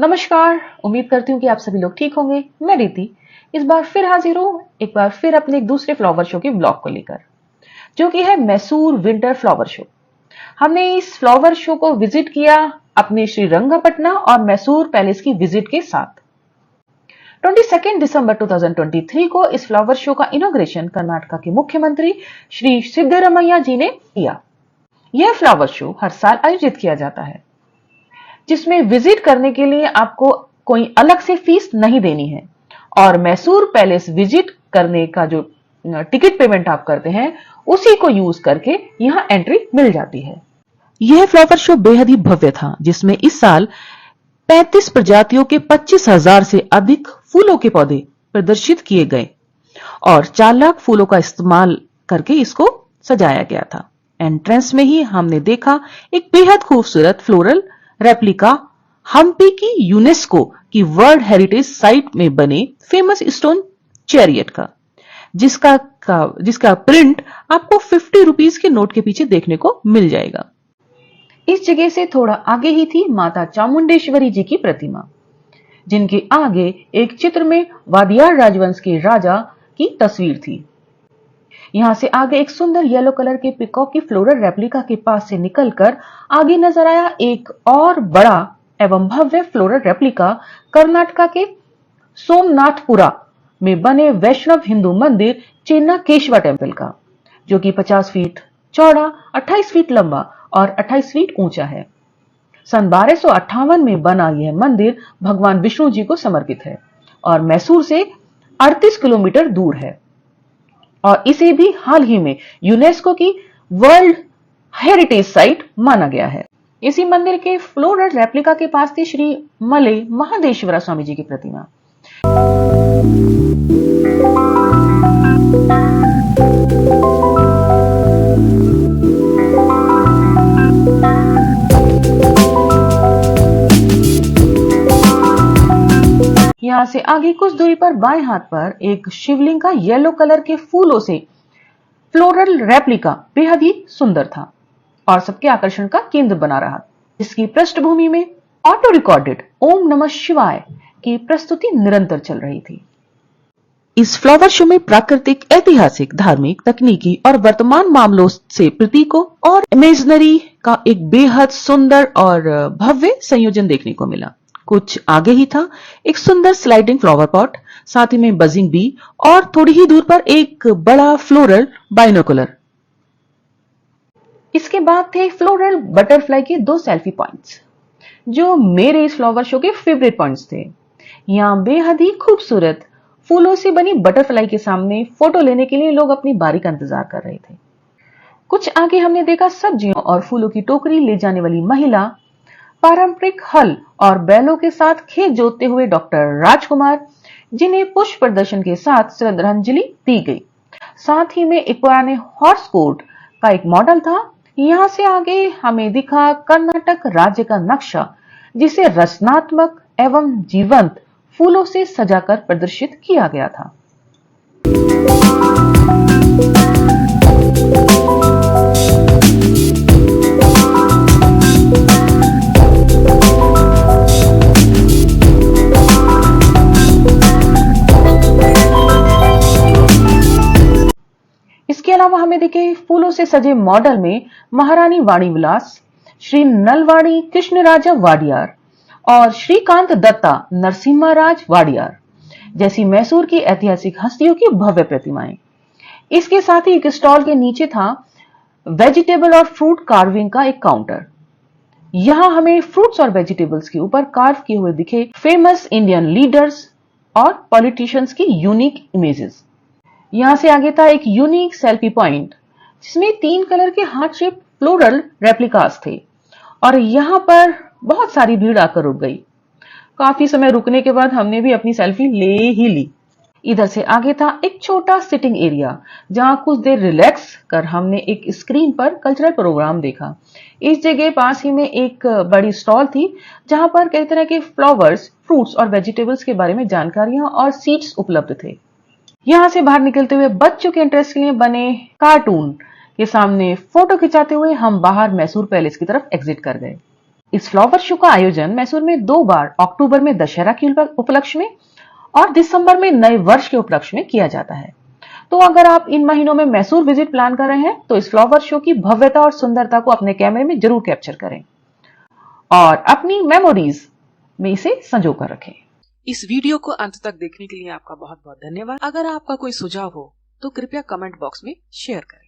नमस्कार। उम्मीद करती हूँ कि आप सभी लोग ठीक होंगे। मैं रीति इस बार फिर हाजिर हूँ, एक बार फिर अपने एक दूसरे फ्लावर शो के ब्लॉग को लेकर, जो कि है मैसूर विंटर फ्लावर शो। हमने इस फ्लावर शो को विजिट किया अपने श्रीरंगपटना और मैसूर पैलेस की विजिट के साथ। 22 दिसंबर 2023 को इस फ्लावर शो का इनॉग्रेशन कर्नाटक के मुख्यमंत्री श्री सिद्धरमैया जी ने किया। यह फ्लावर शो हर साल आयोजित किया जाता है, जिसमें विजिट करने के लिए आपको कोई अलग से फीस नहीं देनी है और मैसूर पैलेस विजिट करने का जो टिकट पेमेंट आप करते हैं उसी को यूज करके यहां एंट्री मिल जाती है। यह फ्लावर शो बेहद ही भव्य था, जिसमें इस साल 35 प्रजातियों के 25,000 से अधिक फूलों के पौधे प्रदर्शित किए गए और 4 लाख फूलों का इस्तेमाल करके इसको सजाया गया था। एंट्रेंस में ही हमने देखा एक बेहद खूबसूरत फ्लोरल रेप्लिका हम्पी की यूनेस्को की वर्ल्ड हेरिटेज साइट में बने फेमस स्टोन चैरियट का, जिसका प्रिंट आपको 50 रुपीस के नोट के पीछे देखने को मिल जाएगा। इस जगह से थोड़ा आगे ही थी माता चामुंडेश्वरी जी की प्रतिमा, जिनके आगे एक चित्र में वादियार राजवंश के राजा की तस्वीर थी। यहां से आगे एक सुंदर येलो कलर के पिकॉक की फ्लोरल रेप्लिका के पास से निकलकर आगे नजर आया एक और बड़ा एवं भव्य फ्लोरल रेप्लिका कर्नाटक के सोमनाथपुरा में बने वैष्णव हिंदू मंदिर चेन्नकेश्वर टेम्पल का, जो कि 50 फीट चौड़ा, 28 फीट लंबा और 28 फीट ऊंचा है। सन 1258 में बना यह मंदिर भगवान विष्णु जी को समर्पित है और मैसूर से 38 किलोमीटर दूर है और इसे भी हाल ही में यूनेस्को की वर्ल्ड हेरिटेज साइट माना गया है। इसी मंदिर के फ्लोरल रेप्लिका के पास थी श्री मले महादेश्वरा स्वामी जी की प्रतिमा। यहां से आगे कुछ दूरी पर बाएं हाथ पर एक शिवलिंग का येलो कलर के फूलों से फ्लोरल रेप्लिका बेहद ही सुंदर था और सबके आकर्षण का केंद्र बना रहा, जिसकी पृष्ठभूमि में ऑटो रिकॉर्डेड ओम नमः शिवाय की प्रस्तुति निरंतर चल रही थी। इस फ्लावर शो में प्राकृतिक, ऐतिहासिक, धार्मिक, तकनीकी और वर्तमान मामलों से प्रतीकों और इमेजनरी का एक बेहद सुंदर और भव्य संयोजन देखने को मिला। कुछ आगे ही था एक सुंदर स्लाइडिंग फ्लावर पॉट, साथ ही में बजिंग बी और थोड़ी ही दूर पर एक बड़ा फ्लोरल बाइनोकुलर। इसके बाद थे फ्लोरल बटरफ्लाई के 2 सेल्फी पॉइंट्स, जो मेरे इस फ्लावर शो के फेवरेट पॉइंट्स थे। यहां बेहद ही खूबसूरत फूलों से बनी बटरफ्लाई के सामने फोटो लेने के लिए लोग अपनी बारी का इंतजार कर रहे थे। कुछ आगे हमने देखा सब्जियों और फूलों की टोकरी ले जाने वाली महिला, पारंपरिक हल और बैलों के साथ खेत जोतते हुए डॉक्टर राजकुमार, जिन्हें पुष्प प्रदर्शन के साथ श्रद्धांजलि दी गई। साथ ही में एक पुराने हॉर्स कोट का एक मॉडल था। यहां से आगे हमें दिखा कर्नाटक राज्य का नक्शा, जिसे रचनात्मक एवं जीवंत फूलों से सजाकर प्रदर्शित किया गया था। इसके अलावा हमें दिखे फूलों से सजे मॉडल में महारानी वाणी विलास, श्री नलवाड़ी कृष्णराजा वाडियार और श्रीकांत दत्ता नरसिम्हाराज वाडियार जैसी मैसूर की ऐतिहासिक हस्तियों की भव्य प्रतिमाएं। इसके साथ ही एक स्टॉल के नीचे था वेजिटेबल और फ्रूट कार्विंग का एक काउंटर। यहां हमें फ्रूट्स और वेजिटेबल्स के ऊपर कार्व किए हुए दिखे फेमस इंडियन लीडर्स और पॉलिटिशियंस की यूनिक इमेजेस। यहां से आगे था एक यूनिक सेल्फी पॉइंट, जिसमें 3 कलर के हार्ट शेप फ्लोरल रेप्लिकास थे और यहां पर बहुत सारी भीड़ आकर रुक गई। काफी समय रुकने के बाद हमने भी अपनी सेल्फी ले ही ली। इधर से आगे था एक छोटा सिटिंग एरिया, जहां कुछ देर रिलैक्स कर हमने एक स्क्रीन पर कल्चरल प्रोग्राम देखा। इस जगह पास ही में एक बड़ी स्टॉल थी, जहां पर कई तरह के फ्लावर्स, फ्रूट्स और वेजिटेबल्स के बारे में जानकारियां और सीड्स उपलब्ध थे। यहां से बाहर निकलते हुए बच्चों के इंटरेस्ट के लिए बने कार्टून के सामने फोटो खिंचाते हुए हम बाहर मैसूर पैलेस की तरफ एग्जिट कर गए। इस फ्लावर शो का आयोजन मैसूर में 2 बार अक्टूबर में दशहरा के उपलक्ष्य में और दिसंबर में नए वर्ष के उपलक्ष्य में किया जाता है। तो अगर आप इन महीनों में मैसूर विजिट प्लान कर रहे हैं तो इस फ्लावर शो की भव्यता और सुंदरता को अपने कैमरे में जरूर कैप्चर करें और अपनी मेमोरीज में इसे संजो कर रखें। इस वीडियो को अंत तक देखने के लिए आपका बहुत बहुत धन्यवाद। अगर आपका कोई सुझाव हो तो कृपया कमेंट बॉक्स में शेयर करें।